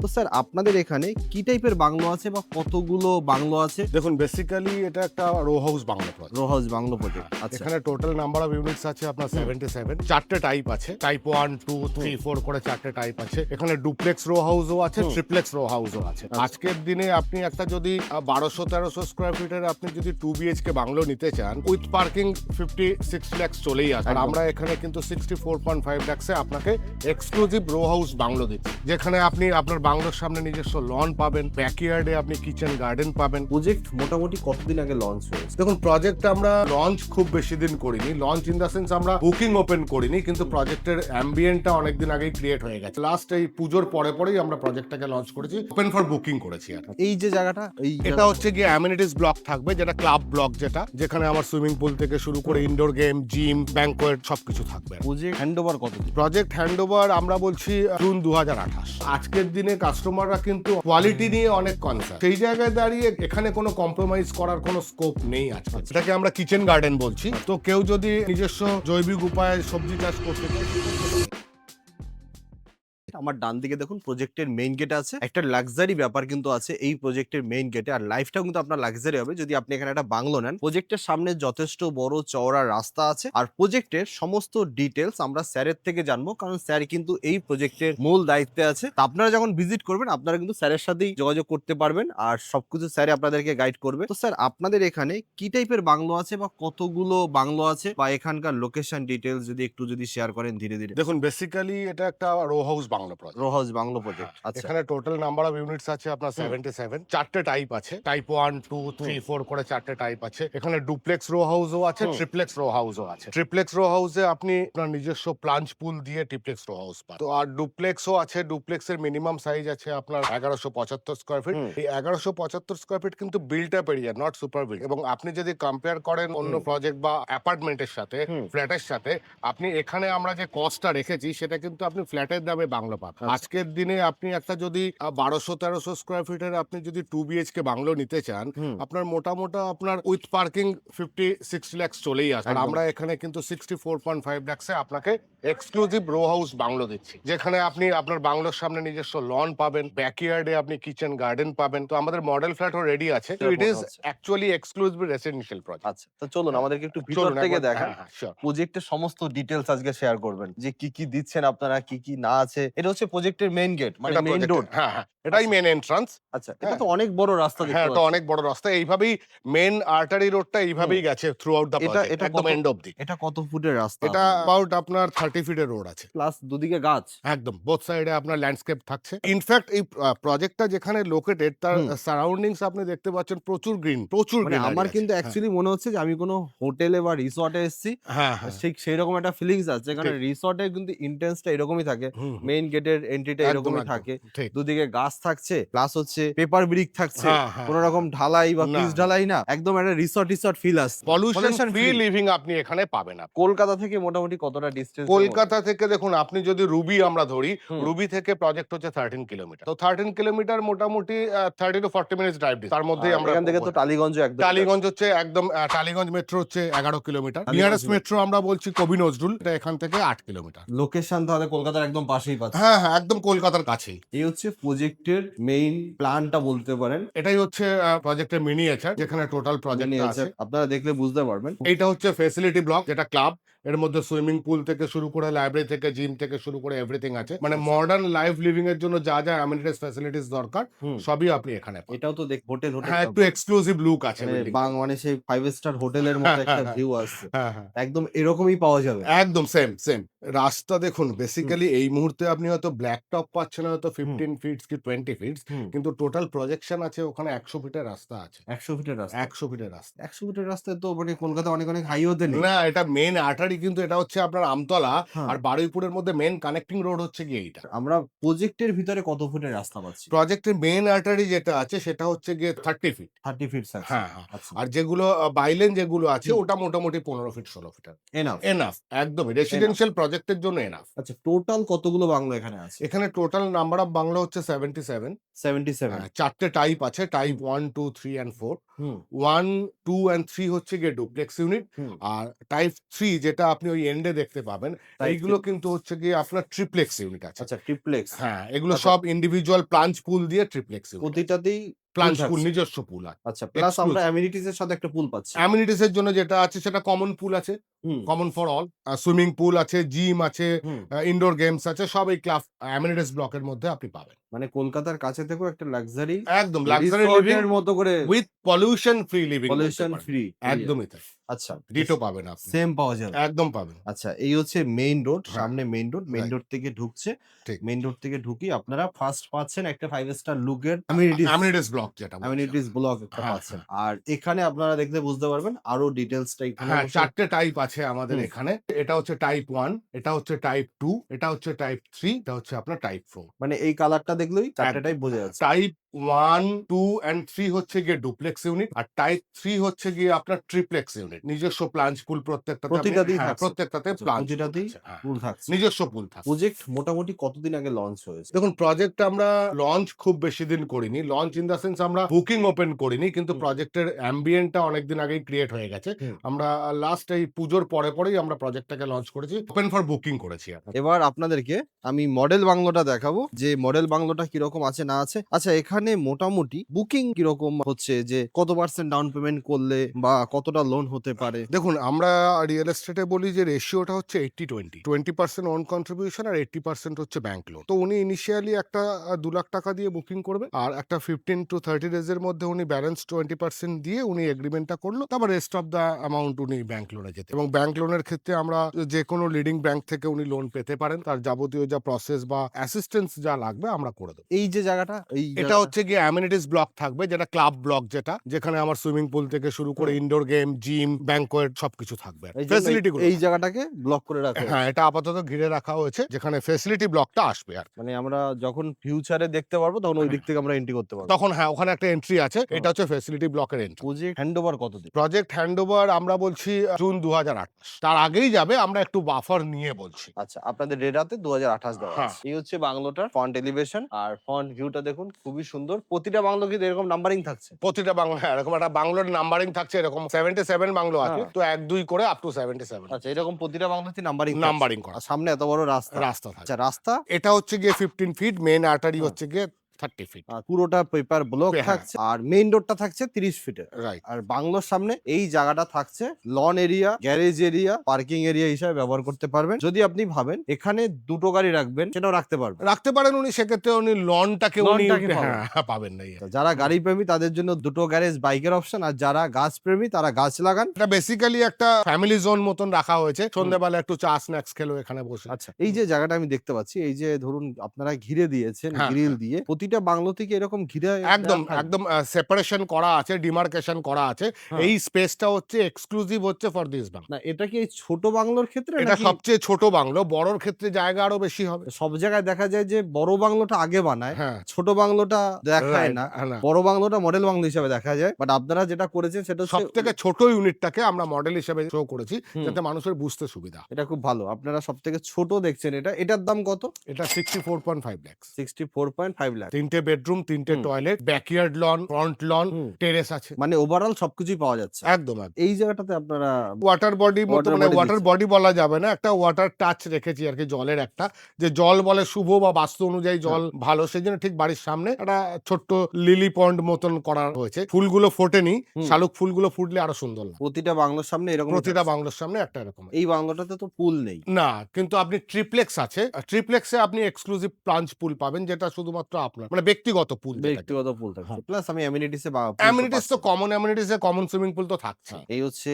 তো স্যার আপনাদের এখানে কি টাইপের বাংলো আছে বা কতগুলো বাংলো আছে? দেখুন বেসিক্যালি এটা একটা row house bungalow project. Row house bungalow project. আচ্ছা। এখানে টোটাল নাম্বার অফ ইউনিটস আছে আপনার 77। চারটে টাইপ আছে, টাইপ 1 2 3 4 করে চারটে টাইপ আছে। এখানে ডুপ্লেক্স রো হাউসও আছে, ট্রিপ্লেক্স রো হাউসও আছে। আজকের দিনে আপনি একটা যদি 1200-1300 স্কোয়ার ফিটের আপনি যদি 2 বিএইচকে বাংলো নিতে চান উইথ পার্কিং 56 লাখস চলেই আসে। আর একদম। আমরা এখানে কিন্তু 64.5 লাখসে আপনাকে এক্সক্লুসিভ রো হাউস বাংলো দিচ্ছি, যেখানে আপনি আপনার বাংলোর সামনে নিজস্ব লন পাবেন, ব্যাকইয়ার্ডে আপনি কিচেন গার্ডেন পাবেন। প্রজেক্ট মোটামুটি কতদিন আগে লঞ্চ হয়েছে? দেখুন প্রজেক্ট আমরা লঞ্চ খুব বেশি দিন করিনি, লঞ্চ ইন দ্য সেন্স আমরা বুকিং ওপেন করিনি, কিন্তু প্রজেক্টের অ্যাম্বিয়েন্টটা অনেকদিন আগেই ক্রিয়েট হয়ে গেছে। লাস্ট এই পুজোর পরেই আমরা প্রজেক্টটাকে লঞ্চ করেছি, ওপেন ফর বুকিং করেছি। আর এই যে জায়গাটা এটা হচ্ছে গিয়ে অ্যামিনিটিস ব্লক থাকবে, যেটা ক্লাব ব্লক, যেখানে আমার সুইমিং পুল থেকে শুরু করে ইনডোর গেম, জিম, ব্যাংকোয়েট সবকিছু থাকবে। প্রজেক্ট হ্যান্ডওভার কতদিন? প্রজেক্ট হ্যান্ডওভার আমরা বলছি জুন 2028। আজকের দিনে কাস্টমাররা কিন্তু কোয়ালিটি নিয়ে অনেক কনসার্ন, সেই জায়গায় দাঁড়িয়ে এখানে কোনো কম্প্রোমাইজ করার কোনো স্কোপ নেই আজকে। এটাকে আমরা কিচেন গার্ডেন বলছি। তো কেউ যদি নিজস্ব জৈবিক উপায়ে সবজি চাষ করতে চায়, আমার ডান দিকে দেখুন প্রজেক্টের মেইন গেট আছে, একটা লাক্সারি ব্যাপার কিন্তু আছে এই প্রজেক্টের মেইন গেটে। আর লাইফটাও কিন্তু আপনার লাক্সারি হবে যদি আপনি এখানে একটা বাংলো নেন। প্রজেক্টের সামনে যথেষ্ট বড় চওড়া রাস্তা আছে। আর প্রজেক্টের সমস্ত ডিটেলস আমরা স্যারের থেকে জানবো, কারণ স্যার কিন্তু এই প্রজেক্টের মূল দায়িত্বে আছে। তা আপনারা যখন ভিজিট করবেন আপনারা কিন্তু স্যারের সাথেই যোগাযোগ করতে পারবেন, আর সবকিছু স্যার আপনাদেরকে গাইড করবে। তো স্যার আপনাদের এখানে কি টাইপের বাংলো আছে বা কতগুলো বাংলো আছে, বা এখানকার লোকেশন ডিটেলস যদি শেয়ার করেন ধীরে ধীরে। দেখুন বেসিক্যালি এটা একটা row house bungalow project. Row house bungalow project. আচ্ছা। এখানে টোটাল নাম্বার অফ ইউনিটস আছে আপনার 77। চারটে টাইপ আছে, টাইপ 1 2 3 4 করে চারটে টাইপ আছে। এখানে ডুপ্লেক্স রো হাউসও আছে, ট্রিপ্লেক্স রো হাউসও আছে। ট্রিপ্লেক্স রো হাউসে আপনি আপনার নিজস্ব প্লাঞ্চ পুল দিয়ে ট্রিপ্লেক্স রো হাউস পান। তো আর ডুপ্লেক্সও আছে। ডুপ্লেক্সের মিনিমাম সাইজ আছে আপনার 1175 স্কোয়ার ফিট। এই 1175 স্কোয়ার ফিট কিন্তু built up area, not super build. এবং আপনি যদি কম্পেয়ার করেন অন্য প্রজেক্ট বা অ্যাপার্টমেন্টের সাথে, ফ্ল্যাটের সাথে, আপনি এখানে আমরা যে কস্টটা রেখেছি সেটা কিন্তু আপনি ফ্ল্যাটের দামে বাংলো পাবেন। আজকের দিনে আপনি একটা যদি 1200-1300 স্কোয়ার ফিটের আপনি যদি 2 বিএইচকে বাংলো নিতে চান, আপনার মোটামোটা আপনার উইথ পার্কিং 56 লাখস চলেই আসে। আর একদম। আমরা এখানে কিন্তু 64.5 লাখসে আপনাকে এক্সক্লুসিভ রো হাউস বাংলো দিচ্ছি, যেখানে আপনি আপনার বাংলোর সামনে নিজস্ব লন পাবেন, ব্যাকইয়ার্ডে আপনি কিচেন গার্ডেন পাবেন। তো আমাদের মডেল ফ্ল্যাটও রেডি আছে। It is actually exclusive residential project. আচ্ছা, তো চলুন আমাদেরকে একটু ভিতর চলুন থেকে একবার, দেখান। হ্যাঁ শিওর। প্রজেক্টের সমস্ত ডিটেইলস আজকে শেয়ার করবেন, যে কি কি দিচ্ছেন আপনারা, কি কি না আছে। এটা হচ্ছে প্রজেক্টের মেইন গেট, মানে এটা মেইন project রোড। হ্যাঁ, এটাই মেন এন্ট্রান্স। আচ্ছা, এটা তো অনেক বড় রাস্তা হ্যাঁ, দেখতে এটা পাচ্ছি। অনেক বড় রাস্তা। এইভাবেই মেন আর্টারি রোডটা এইভাবেই গেছে থ্রু আউট দ্য এটা প্রজেক্ট, এটা একদম কত এন্ড অবধি। এটা কত ফুটের রাস্তা? এটা অ্যাবাউট আপনার 30 ফিটের রোড আছে। প্লাস দুদিকে গাছ। একদম বোথ সাইডে আপনার ল্যান্ডস্কেপ থাকছে। ইনফ্যাক্ট এই প্রজেক্টটা যেখানে লোকেটেড তার সারাউন্ডিংস আপনি দেখতে পাচ্ছেন প্রচুর গ্রিন, প্রচুর মানে গ্রিনারি আমার আছে। কিন্তু হ্যাঁ, অ্যাকচুয়ালি মনে হচ্ছে যে আমি কোনো হোটেলে বা রিসর্টে এসেছি। হ্যাঁ, হ্যাঁ। ঠিক সেই রকম একটা ফিলিংস আছে। এখানে ঠিক। রিসর্টে কিন্তু এন্ট্রান্সটা এরকমই থাকে। হুম, হুম। মেইন গেটের এন্ট্রিটা একদম, এরকমই একদম। থাকে। ঠিক। দুদিকে গাছ থাকছে, প্লাস হচ্ছে পেপার ব্রিক থাকছে। হ্যাঁ, হ্যাঁ, কোনো হ্যাঁ। রকম ঢালাই বা না, পিচ ঢালাই না। একদম একটা রিসর্ট ফিল আসছে। Pollution free free. লিভিং আপনি এখানে পাবেন না। কলকাতা থেকে মোটামুটি কতটা ডিসটেন্স? কলকাতা থেকে দেখুন আপনি যদি রুবি আমরা ধরি, হুম। রুবি থেকে প্রজেক্ট হচ্ছে 13 কিলোমিটার। তো 13 কিলোমিটার মোটামুটি 30 টু 40 মিনিটস ড্রাইভ ডিস্টেন্স। তার মধ্যেই আমরা এখান থেকে তো টালিগঞ্জ একদম। টালিগঞ্জ হচ্ছে একদম টালিগঞ্জ মেট্রো হচ্ছে 11 কিলোমিটার। টালিগঞ্জ নিয়ারেস্ট মেট্রো আমরা বলছি কবি নজরুল, এটা এখান থেকে 8 কিলোমিটার। লোকেশন তাহলে কলকাতার একদম পাশেই পাচ্ছে। হ্যাঁ, হ্যাঁ, একদম কলকাতার কাছেই। এই হচ্ছে প্রজেক্টের মেইন প্ল্যানটা বলতে পারেন। এটাই হচ্ছে প্রজেক্টের মিনিয়েচার, যেখানে টোটাল প্রজেক্ট আছে। আপনারা দেখলে বুঝতে পারবেন। এইটা হচ্ছে ফ্যাসিলিটি ব্লক, যেটা ক্লাব। এর মধ্যে সুইমিং পুল থেকে শুরু করে লাইব্রেরি থেকে জিম থেকে শুরু করে এভরিথিং আছে। মানে মডার্ন লাইফ লিভিং এর জন্য যা যা অ্যামেনিটিস ফ্যাসিলিটিস দরকার সবই আপনি এখানে পাবেন। এটাও তো হোটেল হ্যাঁ, একটু এক্সক্লুসিভ লুক আছে building টার। মানে সেই 5 স্টার হোটেলের মতো একটা ভিউ আসছে। হ্যাঁ, হ্যাঁ। একদম এরকমই পাওয়া যাবে। একদম সেম। রাস্তা দেখুন বেসিক্যালি এই মুহূর্তে আপনি হয়তো ব্ল্যাক টপ পাচ্ছেন হয়তো 15 ফিটস কি 20 ফিটস, কিন্তু টোটাল প্রজেকশন আছে ওখানে 100 ফিটের রাস্তা আছে। 100 ফিটের রাস্তা। 100 ফিটের রাস্তা। 100 ফিটের রাস্তায় তো মানে কলকাতা অনেক হাইওয়েতে নেই। না, এটা মেইন আর্টারি, কিন্তু এটা হচ্ছে আপনার আমতলা হ্যাঁ। আর বারুইপুরের মধ্যে মেইন কানেক্টিং রোড হচ্ছে গিয়ে এইটা। আমরা প্রজেক্টের ভিতরে কত ফুটের রাস্তা পাচ্ছি? প্রজেক্টের মেইন আর্টারি যেটা আছে সেটা হচ্ছে গিয়ে 30 ফিট। 30 ফিটস আছে। হ্যাঁ, হ্যাঁ। আচ্ছা। আর যেগুলো বাইলেন যেগুলো আছে ওটা মোটামুটি 15 ফিট 16 ফিটার। এনাফ। এনাফ, একদমই রেসিডেন্সিয়াল প্রজেক্টের জন্য এনাফ। আচ্ছা, টোটাল কতগুলো বাংলো এখানে আছে? এখানে টোটাল নাম্বার অফ বাংলো হচ্ছে 77। 77 চারটে টাইপ আছে, টাইপ 1 2 3 and 4। হুম 1 2 and 3 হচ্ছে গিয়ে ডুপ্লেক্স ইউনিট, হুম আর টাইপ 3 যেটা আপনি ওই এন্ডে দেখতে পাবেন, Type এইগুলো 3 কিন্তু হচ্ছে গিয়ে আপনার ট্রিপ্লেক্স ইউনিট আছে। আচ্ছা ট্রিপ্লেক্স এগুলো আচ্ছা সব ইন্ডিভিজুয়াল প্লাঞ্চ পুল দিয়ে ট্রিপ্লেক্স ইউনিট আছে। প্রতিটাতেই পুল প্লাঞ্চ পুল, থাকছে নিজস্ব পুল আছে। আচ্ছা প্লাস আমরা অ্যামিনিটিস এর সাথে একটা পুল পাচ্ছি অ্যামিনিটিস এর জন্য যেটা আছে সেটা কমন পুল আছে, hmm common for all. Swimming pool আছে, জিম আছে, হুম ইনডোর গেমস আছে, সব এই ক্লাব অ্যামিনিটিস ব্লকের মধ্যে আপনি পাবেন। মানে কলকাতার কাছে থেকেও একটা লাক্সারি একদম লাক্সারি লিভিং রিসর্টের মতো করে উইথ পলিউশন ফ্রি লিভিং বলতে পলিউশন পারেন। ফ্রি একদমই তাই। আচ্ছা ডিটো পাবেন আপনি। সেম পাওয়া যাবে একদম পাবেন। আচ্ছা এই হচ্ছে মেইন রোড হ্যাঁ, সামনে মেইন রোড রাইট, থেকে ঢুকছে ঠিক। মেইন রোড থেকে ঢুকি আপনারা ফার্স্ট পাচ্ছেন একটা 5 স্টার লুকের অ্যামিনিটিস অ্যামিনিটিস ব্লক যেটা বলছি অ্যামিনিটিস আমরা। ব্লক একটা হ্যাঁ, পাচ্ছেন আর এখানে আপনারা দেখলে বুঝতে পারবেন আরো ডিটেলসটা এখানে হ্যাঁ, অবশ্য 4 টে টাইপ আছে আমাদের হুম। এখানে। এটা হচ্ছে টাইপ 1, এটা হচ্ছে টাইপ 2, এটা হচ্ছে টাইপ 3, এটা হচ্ছে আপনার টাইপ 4। মানে এই কালারটা দেখলেই চারটেটাই একদম, বোঝা হ্যাঁ। যাচ্ছে টাইপ 1, 2 and 3 হচ্ছে গিয়ে ডুপ্লেক্স ইউনিট, আর টাইপ 3 হচ্ছে গিয়ে আপনার ট্রিপ্লেক্স ইউনিট। নিজস্ব প্লাঞ্চ পুল প্রত্যেকটাতে প্রতিটাতেই থাকছে প্রত্যেকটাতে আচ্ছা, প্লাঞ্চ পুল প্রতিটাতেই আছে। হ্যাঁ, পুল থাকছে নিজস্ব পুল থাকে। প্রজেক্ট মোটামুটি কতদিন আগে লঞ্চ হয়েছে দেখুন, প্রজেক্ট আমরা লঞ্চ খুব বেশি দিন করিনি। লঞ্চ ইন দ্য সেন্স আমরা বুকিং ওপেন করিনি। কিন্তু হুম। প্রজেক্টের অ্যাম্বিয়েন্টটা অনেকদিন আগেই ক্রিয়েট হয়ে গেছে। হুম। আমরা লাস্ট এই পুজোর পরেই আমরা প্রজেক্টটাকে লঞ্চ করেছি। ওপেন ফর বুকিং করেছি আরকি। এবার আপনাদেরকে আমি মডেল বাংলোটা দেখাবো যে মডেল বাংলোটা কিরকম আছে না আছে আচ্ছা এখানে মোটামুটি বুকিং কিরকম হচ্ছে যে কত পার্সেন্ট ডাউন পেমেন্ট করলে বা কতটা লোন হতে পারে দেখুন, আমরা রিয়েল এস্টেটে বলি যে রেশিওটা হচ্ছে 80-20। 20% ওন কন্ট্রিবিউশন আর 80% হচ্ছে ব্যাংক লোন। তো উনি ইনিশিয়ালি একটা 2 লাখ টাকা দিয়ে বুকিং করবে, আর একটা 15 to 30 ডেজ এর মধ্যে উনি ব্যালেন্স 20% দিয়ে উনি এগ্রিমেন্টটা করলো। তারপর রেস্ট অফ দ্য অ্যামাউন্ট উনি ব্যাংক লোনে যেতে, এবং ব্যাংক লোনের ক্ষেত্রে আমরা যে কোনো লিডিং ব্যাংক থেকে উনি লোন পেতে পারেন। তার যাবতীয় যা প্রসেস বা অ্যাসিস্ট্যান্স যা লাগবে আমরা করে দেবো। এই যে জায়গাটা এই এটা জায়গাটা- হচ্ছে গিয়ে অ্যামিনিটিস ব্লক থাকবে, যেটা ক্লাব ব্লক, যেখানে আমার সুইমিং পুল থেকে শুরু করে ইনডোর গেম, জিম, ব্যাংকোয়েট সবকিছু থাকবে। এই জন্য ফ্যাসিলিটি গুলো এই জায়গাটাকে ব্লক করে রাখা হ্যাঁ, হয়েছে। এটা আপাতত ঘিরে রাখা হয়েছে, যেখানে ফ্যাসিলিটি ব্লকটা আসবে আর। মানে আমরা যখন ফিউচারে দেখতে পারবো তখন ওই দিক থেকে আমরা এন্ট্রি করতে পারবো তখন ওখানে একটা এন্ট্রি আছে। এটা হচ্ছে ফ্যাসিলিটি ব্লকের এন্ট্রি। প্রজেক্ট হ্যান্ডওভার কতদিন প্রজেক্ট হ্যান্ডওভার আমরা বলছি জুন 2028। তার আগেই যাবে, আমরা একটু বাফার নিয়ে বলছি। আচ্ছা আপনাদের রেডাতে 2028 দেওয়া হ্যাঁ। আছে। এই হচ্ছে বাংলোটার ফ্রন্ট এলিভেশন আর ফ্রন্ট ভিউটা দেখুন খুবই সুন্দর প্রতিটা বাংলো কিন্তু এরকম নাম্বারিং থাকছে প্রতিটা বাংলো এরকম একটা বাংলোর নাম্বারিং থাকছে, এরকম 77 বাংলো আছে, হ্যাঁ। তো 1 2 করে আপ টু 77 আচ্ছা এরকম প্রতিটা বাংলোতে নাম্বারিং নাম্বারিং করা আর সামনে এত বড় রাস্তা রাস্তা থাকে। আচ্ছা রাস্তা এটা হচ্ছে গিয়ে 15 ফিট, মেইন আর্টারি হ্যাঁ। হচ্ছে গিয়ে 30 ফিট। পুরোটা পেপার ব্লক হ্যাঁ। থাকছে আর মেইন রোডটা থাকছে 30 ফিটের রাইট। আর বাংলোর সামনে এই জায়গাটা থাকছে lawn area garage area parking area হিসাবে ব্যবহার করতে পারবেন যদি আপনি ভাবেন এখানে দুটো গাড়ি রাখবেন সেটাও রাখতে পারবেন রাখতে পারেন উনি, সেক্ষেত্রে উনি লনটাকে লনটাকে পাবেন। পাবেন না। যারা গাড়ি প্রেমী তাদের জন্য দুটো গ্যারেজ বাইকের অপশন আর যারা গাছ প্রেমী তারা গাছ লাগান এটা বেসিক্যালি একটা ফ্যামিলি জোন মতন রাখা হয়েছে। সন্ধ্যাবেলা একটু চা স্ন্যাক্স খেলো এখানে বসে। আচ্ছা এই যে জায়গাটা আমি দেখতে পাচ্ছি এই যে ধরুন আপনারা ঘিরে দিয়েছেন হ্যাঁ, গ্রিল দিয়ে প্রতিটা বাংলো থেকে এরকম ঘিরে একদম দেওয়া থাকবে? একদম সেপারেশন করা আছে, ডিমার্কেশন করা আছে। হ্যাঁ। এই স্পেসটা হচ্ছে এক্সক্লুসিভ হচ্ছে ফর দিস বাংলো। না এটা কি এই ছোট বাংলোর ক্ষেত্রে এটা নাকি সবচেয়ে ছোট বাংলো, বড়র ক্ষেত্রে জায়গা আরো বেশি হবে। সব জায়গায় দেখা যায় যে বড় বাংলোটা আগে বানায় হ্যাঁ, ছোট বাংলোটা দেখায় Right, না না। বড় বাংলোটা মডেল বাংলো হিসেবে দেখা যায় বাট আপনারা যেটা করেছেন সেটা সব হচ্ছে থেকে ছোট ইউনিটটাকে আমরা মডেল হিসেবে শো করেছি, হুম। যাতে মানুষের বুঝতে সুবিধা। এটা খুব ভালো আপনারা সব থেকে ছোট দেখছেন এটার দাম কত এটা 64.5 লাখ। 64.5 লাখ 3টে বেডরুম, 3টে হুম। Toilet, backyard lawn, front lawn, হুম। টেরেস আছে। মানে ওভারঅল সবকিছুই পাওয়া যাচ্ছে একদম একদম। এই জায়গাটাতে আপনারা ওয়াটার বডি মতো, Water মানে body ওয়াটার দিচ্ছে। বডি বলা যাবে না, একটা ওয়াটার টাচ রেখেছি আর কি, জলের একটা, যে জল বলে শুভ বা বাস্তু অনুযায়ী জল ভালো, সেই জন্য ঠিক বাড়ির সামনে একটা ছোট্ট লিলি পন্ড মতন করা হয়েছে। ফুলগুলো ফোটেনি, হুম। শালুক ফুলগুলো ফুটলে আরো সুন্দর লাগে। প্রতিটা বাংলোর সামনে এরকম প্রতিটা বাংলোর সামনে একটা এরকম। এই বাংলোটাতে তো পুল নেই না, কিন্তু আপনি ট্রিপ্লেক্স আছে, ট্রিপ্লেক্সে আপনি এক্সক্লুসিভ প্লাঞ্চ পুল পাবেন, যেটা শুধুমাত্র আপনার, মানে ব্যক্তিগত পুল। ব্যক্তিগত পুল থাকছে প্লাস আমি অ্যামিনিটিসে অ্যামিনিটিস তো কমন, অ্যামিনিটিসে কমন সুইমিং পুল তো থাকছে। এই হচ্ছে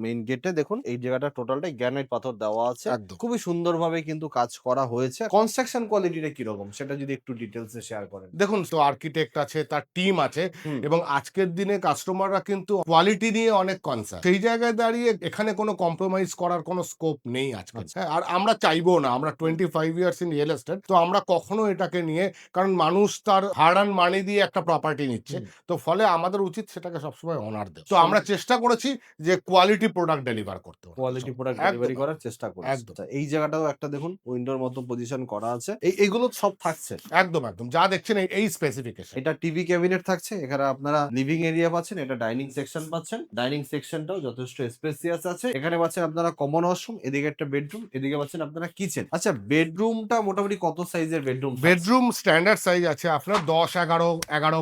মেইন গেটে দেখুন এই জায়গাটা টোটালটাই গ্রানাইট পাথর দেওয়া আছে একদম। খুবই সুন্দরভাবে কিন্তু কাজ করা হয়েছে কনস্ট্রাকশন কোয়ালিটিটা কিরকম সেটা যদি একটু ডিটেলসে শেয়ার করেন দেখুন, তো আর্কিটেক্ট আছে, তার টিম আছে, হুম। এবং আজকের দিনে কাস্টমাররা কিন্তু কোয়ালিটি নিয়ে অনেক কনসার্ন। সেই জায়গায় দাঁড়িয়ে এখানে কোনো কম্প্রোমাইজ করার কোনো স্কোপ নেই আজকে। আচ্ছা। হ্যাঁ, আর আমরা চাইবো না। আমরা 25 ইয়ার্স ইন রিয়েল এস্টেট, তো আমরা কখনো এটাকে নিয়ে, কারণ কারণ মানুষ তার হার্ড আর্ন মানি দিয়ে একটা প্রপার্টি নিচ্ছে, তো ফলে আমাদের উচিত সেটাকে সবসময় অনার দেওয়া। তো আমরা চেষ্টা করেছি যে কোয়ালিটি প্রোডাক্ট ডেলিভার করতে, কোয়ালিটি প্রোডাক্ট একদম, ডেলিভারি করার চেষ্টা করেছে। একদম। আচ্ছা, এই জায়গাটাও একটা দেখুন উইন্ডোর মতো পজিশন করা আছে। এইগুলো সব থাকছে। একদম একদম যা দেখছেন এই স্পেসিফিকেশন। এটা টিভি ক্যাবিনেট থাকছে, এখানে আপনারা লিভিং এরিয়া পাচ্ছেন, এটা ডাইনিং সেকশন পাচ্ছেন। ডাইনিং সেকশনটাও যথেষ্ট স্পেসিয়াস আছে। এখানে পাচ্ছেন আপনারা কমন ওয়াশরুম, এদিকে একটা বেডরুম, এদিকে পাচ্ছেন আপনারা কিচেন। আচ্ছা, বেডরুমটা মোটামুটি কত সাইজের বেডরুম? বেডরুম স্ট্যান্ডার্ড সাইজ আছে আপনার 10, 11,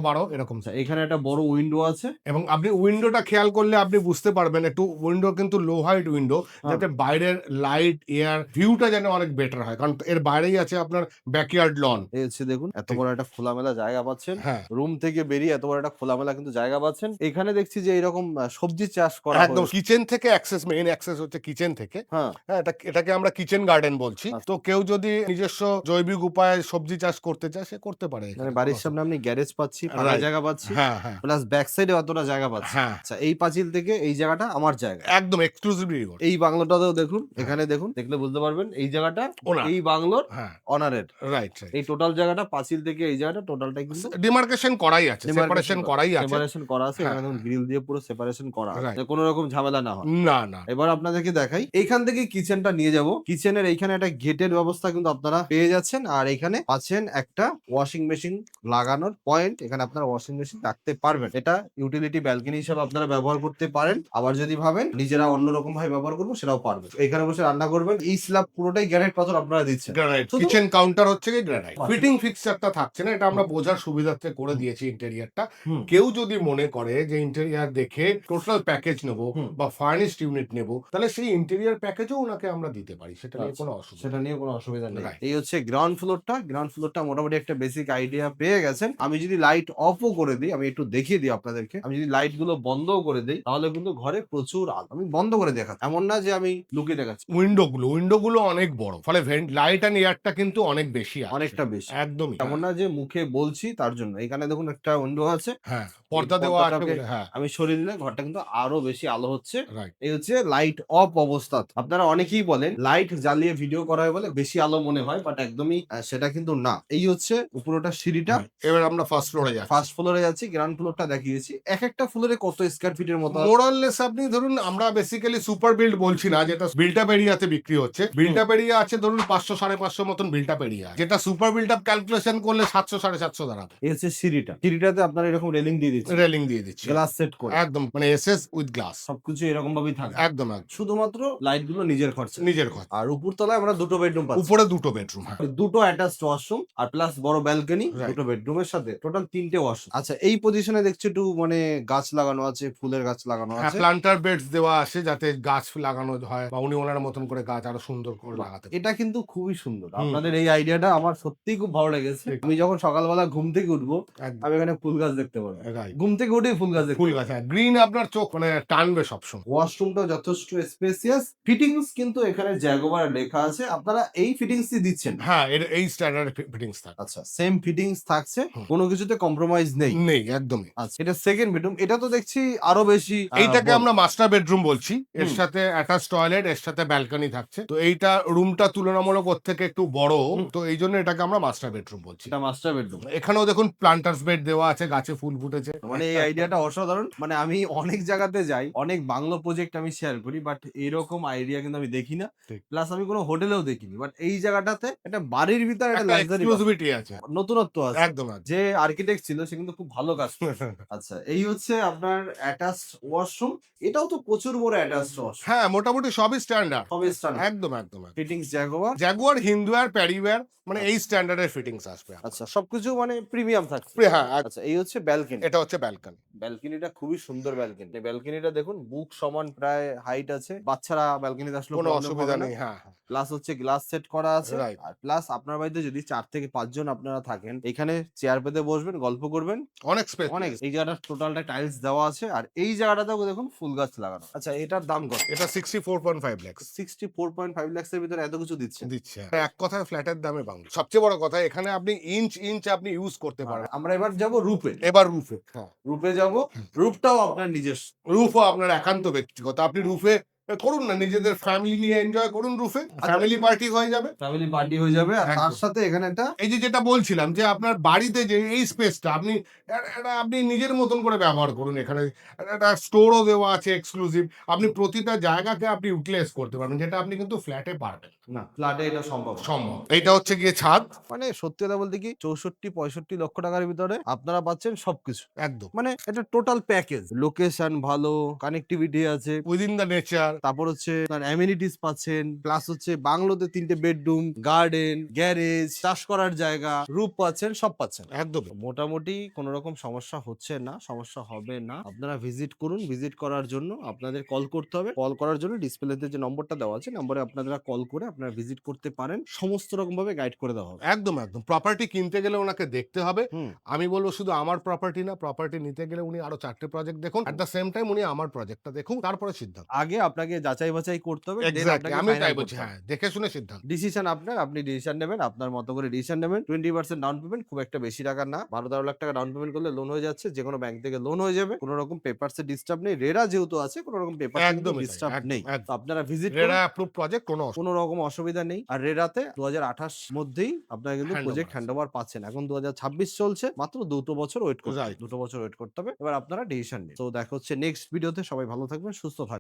12 এরকম। আচ্ছা, এখানে একটা বড় উইন্ডো আছে এবং আপনি উইন্ডোটা খেয়াল করলে আপনি বুঝতে পারবেন, একটু উইন্ডো কিন্তু লো হাইট উইন্ডো, যাতে বাইরের লাইট এয়ার ভিউটা যেন অনেক বেটার হয়, কারণ এর বাইরেই আছে আপনার ব্যাকইয়ার্ড লন। এই হচ্ছে দেখুন এত বড় একটা খোলামেলা জায়গা পাচ্ছেন। হ্যাঁ, রুম থেকে বেরিয়ে এত বড় একটা খোলামেলা কিন্তু জায়গা পাচ্ছেন। এখানে দেখছি যে এরকম সবজি চাষ করা একদম হয়েছে। কিচেন থেকে অ্যাক্সেস, মেইন অ্যাক্সেস হচ্ছে কিচেন থেকে। হ্যাঁ, হ্যাঁ, এটাকে আমরা কিচেন গার্ডেন বলছি। আচ্ছা। তো কেউ যদি নিজস্ব জৈবিক উপায়ে সবজি চাষ করতে চায় সে করতে পারে। মানে বাড়ির সামনে আপনি গ্যারেজ পাচ্ছি, ফাঁকা Right. জায়গা পাচ্ছি, হ্যাঁ হ্যাঁ প্লাস ব্যাক সাইডে অতটা জায়গা পাচ্ছি। হ্যাঁ, আচ্ছা, এই পাঁচিল থেকে এই জায়গাটা আমার জায়গা। একদম এক্সক্লুসিভলি এই বাংলোটাতেও দেখুন, এখানে দেখুন, দেখলে বুঝতে পারবেন এই জায়গাটা ওনার। এই বাংলোর হ্যাঁ, অনারের। রাইট এই টোটাল জায়গাটা পাঁচিল থেকে এই জায়গাটা টোটালটাই কিন্তু ডিমার্কেশন করাই আছে, সেপারেশন করাই আছে। সেপারেশন করা আছে। হ্যাঁ, এখানে দেখুন গ্রিল দিয়ে পুরো সেপারেশন করা আছে, Right. যে কোনো রকম ঝামেলা না হয়। না না এবার আপনাদেরকে দেখাই, এইখান থেকে কিচেনটা নিয়ে যাব। কিচেনের এইখানে একটা গেটের ব্যবস্থা কিন্তু আপনারা পেয়ে যাচ্ছেন, আর এখানে পাচ্ছেন একটা ওয়াশিং মেশিন লাগানোর পয়েন্ট। এখানে আপনারা ওয়াশিং মেশিন রাখতে পারবেন। এটা ইউটিলিটি ব্যালকনি হিসেবে আপনারা ব্যবহার করতে পারেন। আবার যদি ভাবেন নিজেরা অন্যরকম ভাবে ব্যবহার করবো, সেটাও পারবেন। এখানে বসে রান্না করবেন। এই স্ল্যাব পুরোটাই গ্রানাইট পাথর আপনারা দিচ্ছেন। গ্রানাইট। শুধু- কিচেন কাউন্টার হচ্ছে কি গ্রানাইট। আচ্ছা। ফিটিং ফিক্সচারটা থাকছে না, এটা আমরা বোঝার সুবিধার্থে করে দিয়েছি ইন্টেরিয়রটা। হুম। কেউ যদি মনে করে যে ইন্টেরিয়র দেখে টোটাল প্যাকেজ নেব হুম। বা ফার্নিশড ইউনিট নেব, তাহলে সেই ইন্টেরিয়র প্যাকেজও ওনাকে আমরা দিতে পারি, সেটা নিয়ে আচ্ছা, কোনো অসুবিধা সেটা নিয়ে কোনো অসুবিধা নেই। Right. এই হচ্ছে গ্রাউন্ড ফ্লোরটা। গ্রাউন্ড ফ্লোরটা মোটামুটি একটা বেসিক আইডিয়া পেয়ে গেছেন। আমি যদি লাইট অফও করে দিই, আমি একটু দেখিয়ে দিই আপনাদেরকে। আমি যদি লাইট গুলো বন্ধও করে দিই, তাহলে কিন্তু ঘরে প্রচুর আলো। আমি বন্ধ করে দেখাচ্ছি, এমন না যে আমি লুকিয়ে দেখাচ্ছি। উইন্ডোগুলো অনেক বড়, ফলে লাইট অ্যান্ড এয়ারটা কিন্তু অনেক বেশি আসছে। অনেকটা বেশি। একদমই এমন না যে মুখে বলছি তার জন্য। এখানে দেখুন একটা উইন্ডো আছে, হ্যাঁ, পর্দা দেওয়া আছে পর্দাটাকে বলে, হ্যাঁ আমি সরিয়ে দিলে ঘরটা কিন্তু আরো বেশি আলো হচ্ছে। রাইট। এই হচ্ছে লাইট অফ অবস্থা। আপনারা অনেকেই বলেন লাইট জ্বালিয়ে ভিডিও করা হয় বলে বেশি আলো মনে হয়, বাট একদমই সেটা কিন্তু না। এই হচ্ছে উপরটা সিঁড়িটা। এবার আমরা ফার্স্ট ফ্লোরে যাচ্ছি। ফার্স্ট ফ্লোরে যাচ্ছি, গ্রাউন্ড ফ্লোরটা দেখিয়েছি। এক একটা ফ্লোরে কত স্কয়ার ফিটের মতো? মোরাললেস আপনি ধরুন, আমরা বেসিক্যালি সুপার বিল্ড বলছি না, যেটা বিল্ড আপ এরিয়াতে বিক্রি হচ্ছে। বিল্ড আপ এরিয়া আছে ধরুন 500, 550 মতন বিল্ড আপ এরিয়া, যেটা সুপার বিল্ড আপ ক্যালকুলেশন করলে 700, 750 দাঁড়াবে। এই হচ্ছে সিঁড়িটা। সিঁড়িটাতে আপনারা এরকম রেলিং দিয়ে দিচ্ছেন, রেলিং দিয়ে দিচ্ছি গ্লাস সেট করে। একদম, মানে এসএস উইথ গ্লাস, সবকিছু এরকম ভাবেই থাকে। একদম একদম শুধুমাত্র লাইট গুলো নিজের খরচা। নিজের কথা। আর উপর তলায় আমরা দুটো বেডরুম পাচ্ছি। উপরে দুটো বেডরুম, হ্যাঁ দুটো অ্যাটাচড ওয়াশরুম আর প্লাস বড় ব্যালকনি, Right. দুটো বেডরুমের সাথে টোটাল 3টে ওয়াশরুম। আচ্ছা, এই পজিশনে দেখছি একটু মানে গাছ লাগানো আছে, ফুলের গাছ লাগানো হ্যাঁ, আছে। প্লান্টার বেডস দেওয়া আছে যাতে গাছ লাগানো হয়, বা উনি ওনার মতন করে গাছ আরো সুন্দর করে লাগাতে পারেন। এটা কিন্তু খুবই সুন্দর। হুম। আপনাদের এই আইডিয়াটা আমার সত্যিই খুব ভালো লেগেছে। ঠিক। আমি যখন সকালবেলা ঘুম থেকে উঠবো, একদম আমি এখানে ফুল গাছ দেখতে পারবো। Right. ঘুম থেকে উঠেই ফুল গাছ দেখতে ফুল গাছ, হ্যাঁ, গ্রিন আপনার চোখ মানে টানবে সবসময়। ওয়াশরুমটাও যথেষ্ট স্পেসিয়াস। ফিটিংস কিন্তু এখানে জ্যাগুয়ার লেখা আছে। আপনারা এই ফিটিংসই দিচ্ছেন? হ্যাঁ, এই স্ট্যান্ডার্ড ফিটিংস থাকে। আচ্ছা, সেম ফিটিংস থাকছে, হুম। কোনো কিছুতে কম্প্রোমাইজ নেই। নেই, একদমই। আচ্ছা, এটা সেকেন্ড বেডরুম। এটা তো দেখছি আরো বেশি এইটাকে বড়। আমরা মাস্টার বেডরুম বলছি। এর হুম। সাথে অ্যাটাচ টয়লেট, এর সাথে ব্যালকনি থাকছে। তো এইটা রুমটা তুলনামূলক ওর থেকে একটু বড়, হুম। তো এই জন্য এটাকে আমরা মাস্টার বেডরুম বলছি। এটা মাস্টার বেডরুম। এখানেও দেখুন প্লান্টার্স বেড দেওয়া আছে, গাছে ফুল ফুটেছে। মানে এই আইডিয়াটা অসাধারণ। মানে আমি অনেক জায়গাতে যাই, অনেক বাংলো প্রজেক্ট আমি শেয়ার করি, বাট এরকম আইডিয়া কিন্তু আমি দেখি না। ঠিক। প্লাস আমি কোনো হোটেলেও দেখিনি, বাট এই জায়গাটাতে একটা বাড়ির ভিতরে একটা একটা লাক্সারি এক্সক্লুসিভিটি আছে, নতুনত্ব আছে। একদম একদম। যে আর্কিটেক্ট ছিল সে কিন্তু খুব ভালো কাজ করেছে। আচ্ছা, এই হচ্ছে আপনার অ্যাটাচড ওয়াশরুম। এটাও তো প্রচুর বড় অ্যাটাচড ওয়াশরুম। হ্যাঁ, মোটামুটি সবই স্ট্যান্ডার্ড, সবই স্ট্যান্ডার্ড। একদম একদম। Fittings Jaguar. জাগুয়ার, হিন্দুয়ার, প্যারিওয়্যার, মানে এই স্ট্যান্ডার্ডের ফিটিংস আসবে। আচ্ছা, সবকিছু মানে প্রিমিয়াম থাকছে। হ্যাঁ, আচ্ছা, এই হচ্ছে ব্যালকনি। এটা হচ্ছে ব্যালকনি। ব্যালকনিটা খুবই সুন্দর ব্যালকনি। ব্যালকনিটা দেখুন বুক সমান প্রায় হাইট আছে। বাচ্চারা ব্যালকনিতে আসলে কোনো অসুবিধা নেই, হ্যাঁ হ্যাঁ। প্লাস হচ্ছে গ্লাস সেট করা আছে। Right. আর প্লাস আপনার বাড়িতে যদি 4 থেকে 5 জন আপনারা থাকেন, এখানে চেয়ার পেতে বসবেন, গল্প করবেন। অনেক স্পেস, অনেক। এই জায়গাটা টোটালটা টাইলস দেওয়া আছে, আর এই জায়গাটাতেও দেখুন ফুল গাছ লাগানো। আচ্ছা, এটার দাম কত? এটা 64.5 লাখ 64.5 লাখস এর ভিতরে এত কিছু দিচ্ছেন? দিচ্ছে। এক কথায় ফ্ল্যাটের দামে বাংলো। সবচেয়ে বড় কথা, এখানে আপনি ইঞ্চ আপনি ইউজ করতে পারবেন। আমরা এবার যাব রূপে। এবার রুফে, হ্যাঁ, রূপে যাব। রূপটাও আপনার নিজস্ব। রুফও আপনার একান্ত ব্যক্তিগত। আপনি রুফে করুন না, নিজেদের ফ্যামিলি নিয়ে এনজয় করুন রুফে, ফ্যামিলি পার্টি হয়ে যাবে। ফ্যামিলি পার্টি হয়ে যাবে আর তার একদম। সাথে এখানে একটা এই যে যেটা বলছিলাম যে আপনার বাড়িতে যে এই স্পেসটা আপনি এটা আপনি নিজের মতন করে ব্যবহার করুন। এখানে একটা স্টোরও দেওয়া আছে এক্সক্লুসিভ। আপনি প্রতিটা জায়গাকে আপনি ইউটিলাইজ করতে পারবেন, যেটা আপনি কিন্তু ফ্ল্যাটে পারবেন না। না ফ্ল্যাটে এটা সম্ভব না। সম্ভব। এইটা হচ্ছে গিয়ে ছাদ। মানে সত্যি কথা বলতে কি 64-65 লক্ষ টাকার ভিতরে আপনারা পাচ্ছেন সবকিছু। একদম। মানে এটা টোটাল প্যাকেজ, লোকেশন ভালো, কানেক্টিভিটি আছে, উইদিন দ্য নেচার। তারপর হচ্ছে অ্যামেনিটিস পাচ্ছেন, প্লাস হচ্ছে বাংলোতে 3টে বেডরুম, গার্ডেন, গ্যারেজ, চাষ করার জায়গা, রূপ পাচ্ছেন, সব পাচ্ছেন। একদম। মোটামুটি কোনো রকম সমস্যা হচ্ছে না, সমস্যা হবে না। আপনারা ভিজিট করুন, ভিজিট করার জন্য আপনাদের কল করতে হবে। কল করার জন্য ডিসপ্লেতে যে নম্বরটা দেওয়া আছে, নম্বরে আপনারা কল করে আপনারা ভিজিট করতে পারেন, সমস্ত রকম ভাবে গাইড করে দেওয়া হবে। একদম, একদম। প্রপার্টি কিনতে গেলে ওনাকে দেখতে হবে। হুম। আমি বলব শুধু আমার প্রপার্টি না, প্রপার্টি নিতে গেলে উনি আরো 4টে প্রজেক্ট দেখুন। এট দ্য সেম টাইম উনি আমার প্রজেক্টটা দেখুন, তারপরে সিদ্ধান্ত। আগে আপনাকে যাচাই বাছাই করতে হবে, then এক্সাক্টলি, আপনাকে আমি ফাইনাল তাই করতে বলছি। হবে। হ্যাঁ, দেখে শুনে সিদ্ধান্ত। ডিসিশন আপনার, আপনি ডিসিশন নেবেন, আপনার মতো করে ডিসিশন নেবেন। 20% ডাউন পেমেন্ট, খুব একটা বেশি টাকা না, 12-13 লাখ টাকা ডাউন পেমেন্ট করলে লোন হয়ে যাচ্ছে, যে কোনো ব্যাংক থেকে লোন হয়ে যাবে, কোনো রকম পেপারসে ডিস্টার্ব নেই, রেরা যেহেতু আছে কোনো রকম পেপারসে কিন্তু একদমই তাই, ডিস্টার্ব একদম, নেই। একদম। তো আপনারা ভিজিট করুন, রেরা অ্যাপ্রুভ প্রজেক্ট, কোনো কোনো রকম অসুবিধা নেই। আর রেরাতে 2028 মধ্যেই আপনারা কিন্তু Handover প্রজেক্ট আছে। হ্যান্ডওভার পাচ্ছেন। এখন 2026 চলছে, মাত্র 2 বছর ওয়েট করতে হবে, Right. 2 বছর ওয়েট করতে হবে। এবার আপনারা ডিসিশন নিন। তো দেখা হচ্ছে নেক্সট ভিডিওতে, সবাই ভালো থাকবেন, সুস্থ থাকবেন।